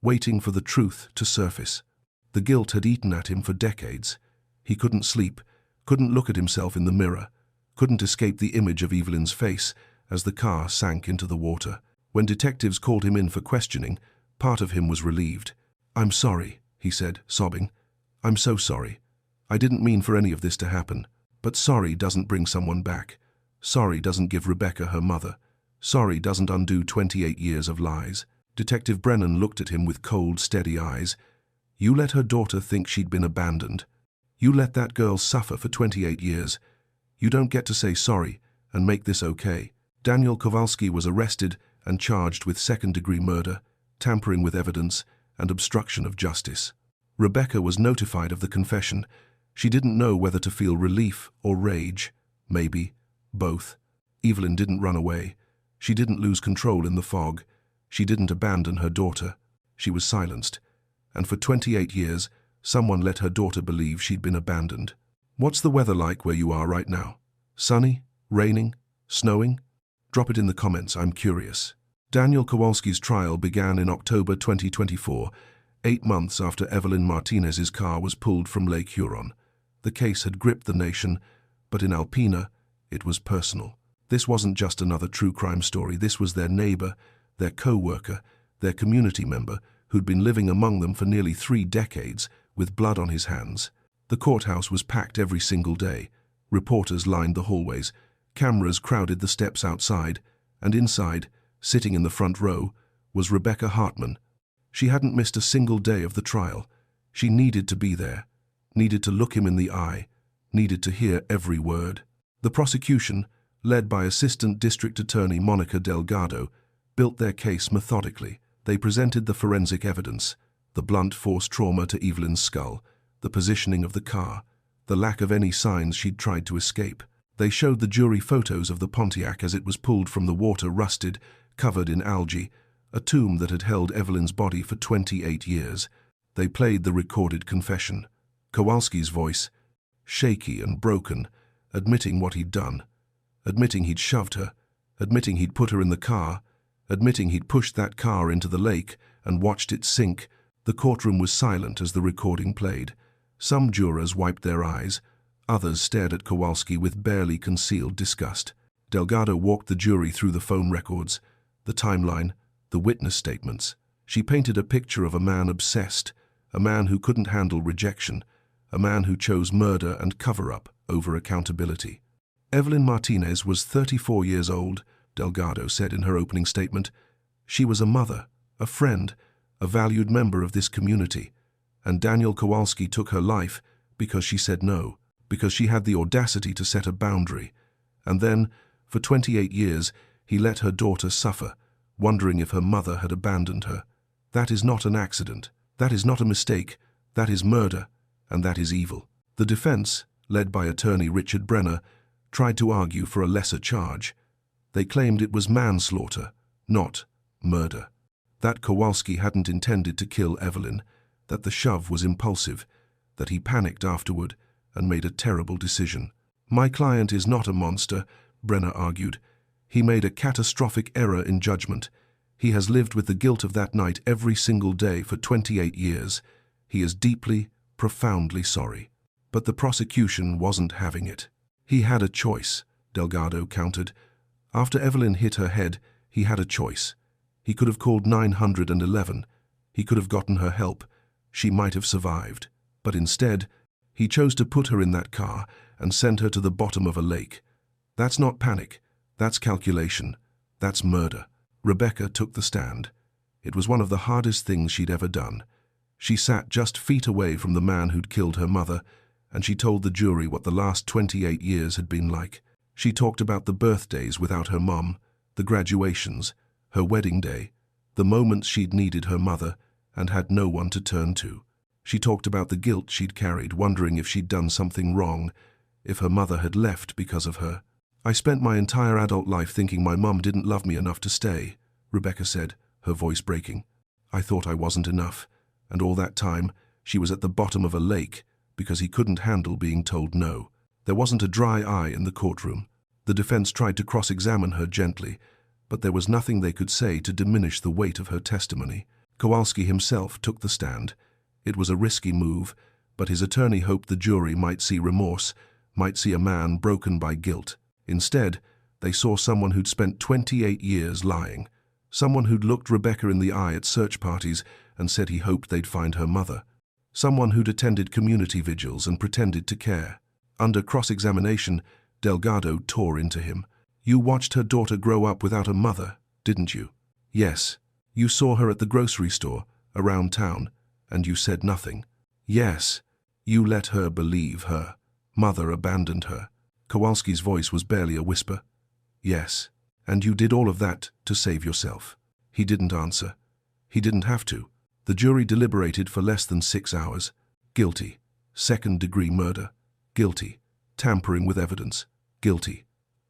waiting for the truth to surface. The guilt had eaten at him for decades. He couldn't sleep, couldn't look at himself in the mirror, couldn't escape the image of Evelyn's face as the car sank into the water. When detectives called him in for questioning, part of him was relieved. "I'm sorry," he said, sobbing. "I'm so sorry. I didn't mean for any of this to happen. But sorry doesn't bring someone back. Sorry doesn't give Rebecca her mother. Sorry doesn't undo 28 years of lies." Detective Brennan looked at him with cold, steady eyes. "You let her daughter think she'd been abandoned. You let that girl suffer for 28 years. You don't get to say sorry and make this okay." Daniel Kowalski was arrested and charged with second-degree murder, tampering with evidence, and obstruction of justice. Rebecca was notified of the confession. She didn't know whether to feel relief or rage. Maybe both. Evelyn didn't run away. She didn't lose control in the fog. She didn't abandon her daughter. She was silenced. And for 28 years, someone let her daughter believe she'd been abandoned. What's the weather like where you are right now? Sunny? Raining? Snowing? Drop it in the comments, I'm curious. Daniel Kowalski's trial began in October 2024, 8 months after Evelyn Martinez's car was pulled from Lake Huron. The case had gripped the nation, but in Alpena, it was personal. This wasn't just another true crime story. This was their neighbor, their co-worker, their community member who'd been living among them for nearly 3 decades with blood on his hands. The courthouse was packed every single day. Reporters lined the hallways. Cameras crowded the steps outside, and inside, sitting in the front row, was Rebecca Hartman. She hadn't missed a single day of the trial. She needed to be there, needed to look him in the eye, needed to hear every word. The prosecution, led by Assistant District Attorney Monica Delgado, built their case methodically. They presented the forensic evidence, the blunt force trauma to Evelyn's skull, the positioning of the car, the lack of any signs she'd tried to escape. They showed the jury photos of the Pontiac as it was pulled from the water, rusted, covered in algae, a tomb that had held Evelyn's body for 28 years. They played the recorded confession. Kowalski's voice, shaky and broken, admitting what he'd done, admitting he'd shoved her, admitting he'd put her in the car, admitting he'd pushed that car into the lake and watched it sink. The courtroom was silent as the recording played. Some jurors wiped their eyes. Others stared at Kowalski with barely concealed disgust. Delgado walked the jury through the phone records, the timeline, the witness statements. She painted a picture of a man obsessed, a man who couldn't handle rejection, a man who chose murder and cover-up over accountability. Evelyn Martinez was 34 years old, Delgado said in her opening statement. She was a mother, a friend, a valued member of this community, and Daniel Kowalski took her life because she said no, because she had the audacity to set a boundary. And then, for 28 years, he let her daughter suffer, wondering if her mother had abandoned her. That is not an accident. That is not a mistake. That is murder, and that is evil. The defense, led by attorney Richard Brenner, tried to argue for a lesser charge. They claimed it was manslaughter, not murder. That Kowalski hadn't intended to kill Evelyn, that the shove was impulsive, that he panicked afterward and made a terrible decision. My client is not a monster, Brenner argued. He made a catastrophic error in judgment. He has lived with the guilt of that night every single day for 28 years. He is deeply, profoundly sorry. But the prosecution wasn't having it. He had a choice, Delgado countered. After Evelyn hit her head, he had a choice. He could have called 911. He could have gotten her help. She might have survived. But instead, he chose to put her in that car and send her to the bottom of a lake. That's not panic. That's calculation. That's murder. Rebecca took the stand. It was one of the hardest things she'd ever done. She sat just feet away from the man who'd killed her mother, and she told the jury what the last 28 years had been like. She talked about the birthdays without her mom, the graduations, her wedding day, the moments she'd needed her mother and had no one to turn to. She talked about the guilt she'd carried, wondering if she'd done something wrong, if her mother had left because of her. I spent my entire adult life thinking my mom didn't love me enough to stay, Rebecca said, her voice breaking. I thought I wasn't enough, and all that time she was at the bottom of a lake because he couldn't handle being told no. There wasn't a dry eye in the courtroom. The defense tried to cross-examine her gently, but there was nothing they could say to diminish the weight of her testimony. Kowalski himself took the stand. It was a risky move, but his attorney hoped the jury might see remorse, might see a man broken by guilt. Instead, they saw someone who'd spent 28 years lying, someone who'd looked Rebecca in the eye at search parties and said he hoped they'd find her mother, someone who'd attended community vigils and pretended to care. Under cross-examination, Delgado tore into him. You watched her daughter grow up without a mother, didn't you? Yes. You saw her at the grocery store, around town, and you said nothing. Yes. You let her believe her mother abandoned her. Kowalski's voice was barely a whisper. Yes. And you did all of that to save yourself. He didn't answer. He didn't have to. The jury deliberated for less than 6 hours. Guilty. Second-degree murder. Guilty. Tampering with evidence. Guilty.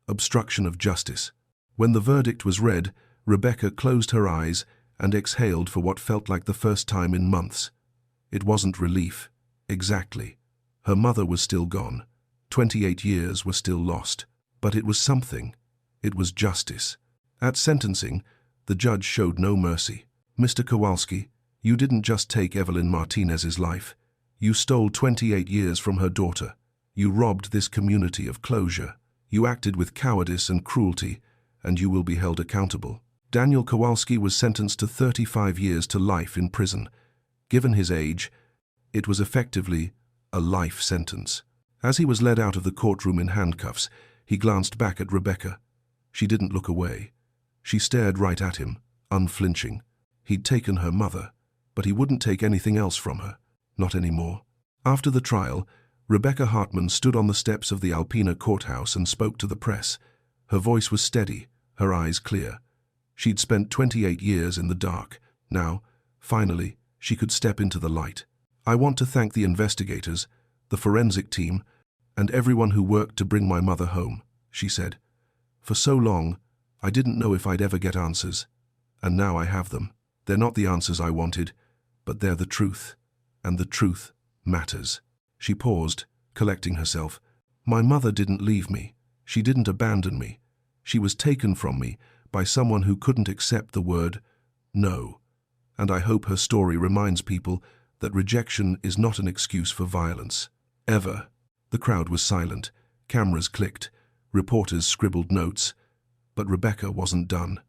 Obstruction of justice. When the verdict was read, Rebecca closed her eyes and exhaled for what felt like the first time in months. It wasn't relief. Exactly. Her mother was still gone. 28 years were still lost. But it was something. It was justice. At sentencing, The judge showed no mercy. "Mr. Kowalski, you didn't just take Evelyn Martinez's life. You stole 28 years from her daughter. You robbed this community of closure. You acted with cowardice and cruelty, and you will be held accountable." Daniel Kowalski was sentenced to 35 years to life in prison. Given his age, it was effectively a life sentence. As he was led out of the courtroom in handcuffs, he glanced back at Rebecca. She didn't look away. She stared right at him, unflinching. He'd taken her mother, but he wouldn't take anything else from her. Not anymore. After the trial, Rebecca Hartman stood on the steps of the Alpena courthouse and spoke to the press. Her voice was steady, her eyes clear. She'd spent 28 years in the dark. Now, finally, she could step into the light. "I want to thank the investigators, the forensic team, and everyone who worked to bring my mother home," she said. "For so long, I didn't know if I'd ever get answers. And now I have them. They're not the answers I wanted, but they're the truth. And the truth matters." She paused, collecting herself. "My mother didn't leave me. She didn't abandon me. She was taken from me by someone who couldn't accept the word no. And I hope her story reminds people that rejection is not an excuse for violence. Ever." The crowd was silent. Cameras clicked. Reporters scribbled notes. But Rebecca wasn't done.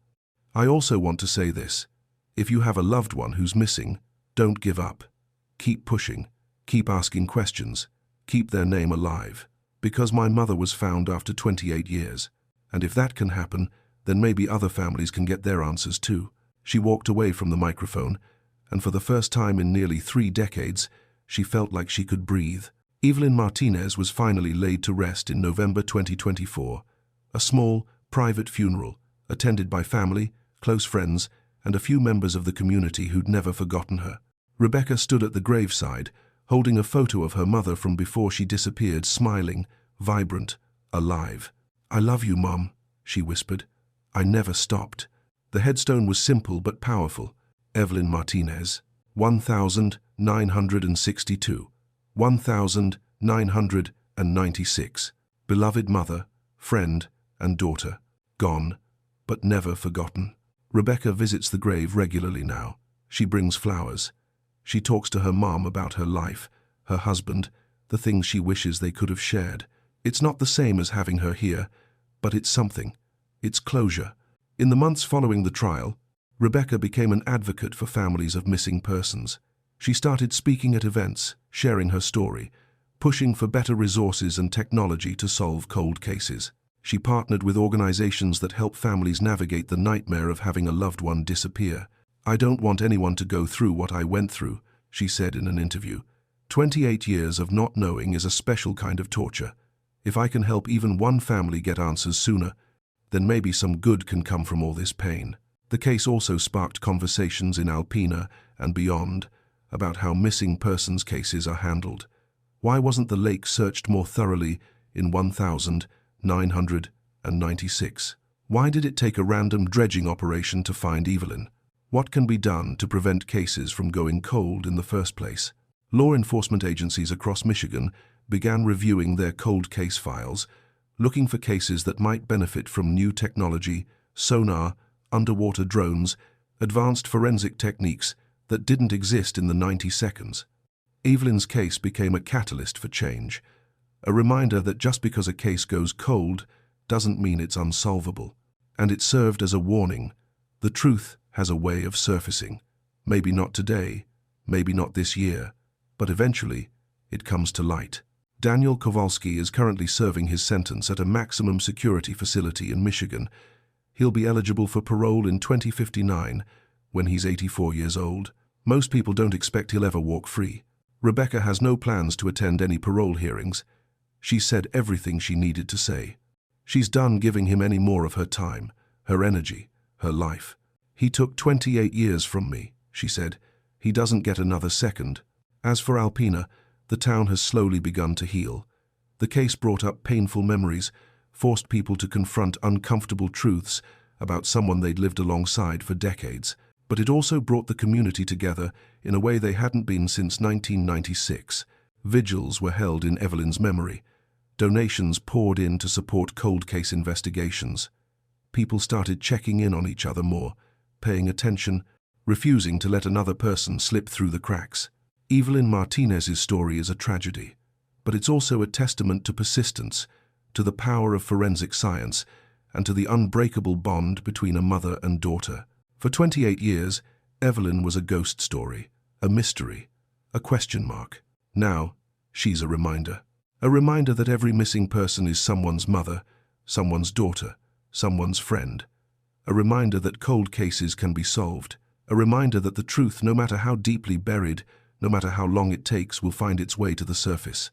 "I also want to say this. If you have a loved one who's missing, don't give up. Keep pushing. Keep asking questions. Keep their name alive. Because my mother was found after 28 years. And if that can happen, then maybe other families can get their answers too." She walked away from the microphone, and for the first time in nearly 3 decades, she felt like she could breathe. Evelyn Martinez was finally laid to rest in November 2024. A small, private funeral, attended by family, close friends, and a few members of the community who'd never forgotten her. Rebecca stood at the graveside, holding a photo of her mother from before she disappeared, smiling, vibrant, alive. "I love you, Mom," she whispered. "I never stopped." The headstone was simple but powerful. Evelyn Martinez, 1962, 1996. Beloved mother, friend, and daughter. Gone, but never forgotten. Rebecca visits the grave regularly now. She brings flowers. She talks to her mom about her life, her husband, the things she wishes they could have shared. It's not the same as having her here, but it's something. It's closure. In the months following the trial, Rebecca became an advocate for families of missing persons. She started speaking at events, sharing her story, pushing for better resources and technology to solve cold cases. She partnered with organizations that help families navigate the nightmare of having a loved one disappear. "I don't want anyone to go through what I went through," she said in an interview. 28 years of not knowing is a special kind of torture. If I can help even one family get answers sooner, then maybe some good can come from all this pain." The case also sparked conversations in Alpena and beyond about how missing persons cases are handled. Why wasn't the lake searched more thoroughly in 1996? Why did it take a random dredging operation to find Evelyn? What can be done to prevent cases from going cold in the first place? Law enforcement agencies across Michigan began reviewing their cold case files, looking for cases that might benefit from new technology, sonar, underwater drones, advanced forensic techniques that didn't exist in the 90 seconds. Evelyn's case became a catalyst for change, a reminder that just because a case goes cold doesn't mean it's unsolvable. And it served as a warning. The truth has a way of surfacing. Maybe not today, maybe not this year, but eventually it comes to light. Daniel Kowalski is currently serving his sentence at a maximum security facility in Michigan. He'll be eligible for parole in 2059 when he's 84 years old. Most people don't expect he'll ever walk free. Rebecca has no plans to attend any parole hearings. She said everything she needed to say. She's done giving him any more of her time, her energy, her life. "He took 28 years from me," she said. "He doesn't get another second." As for Alpena, the town has slowly begun to heal. The case brought up painful memories, forced people to confront uncomfortable truths about someone they'd lived alongside for decades. But it also brought the community together in a way they hadn't been since 1996. Vigils were held in Evelyn's memory. Donations poured in to support cold case investigations. People started checking in on each other more, paying attention, refusing to let another person slip through the cracks. Evelyn Martinez's story is a tragedy, but it's also a testament to persistence, to the power of forensic science, and to the unbreakable bond between a mother and daughter. For 28 years, Evelyn was a ghost story, a mystery, a question mark. Now, she's a reminder. A reminder that every missing person is someone's mother, someone's daughter, someone's friend. A reminder that cold cases can be solved. A reminder that the truth, no matter how deeply buried, no matter how long it takes, will find its way to the surface.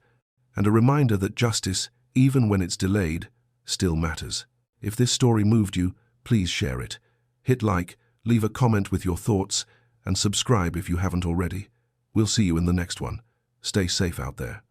And a reminder that justice, even when it's delayed, still matters. If this story moved you, please share it. Hit like, leave a comment with your thoughts, and subscribe if you haven't already. We'll see you in the next one. Stay safe out there.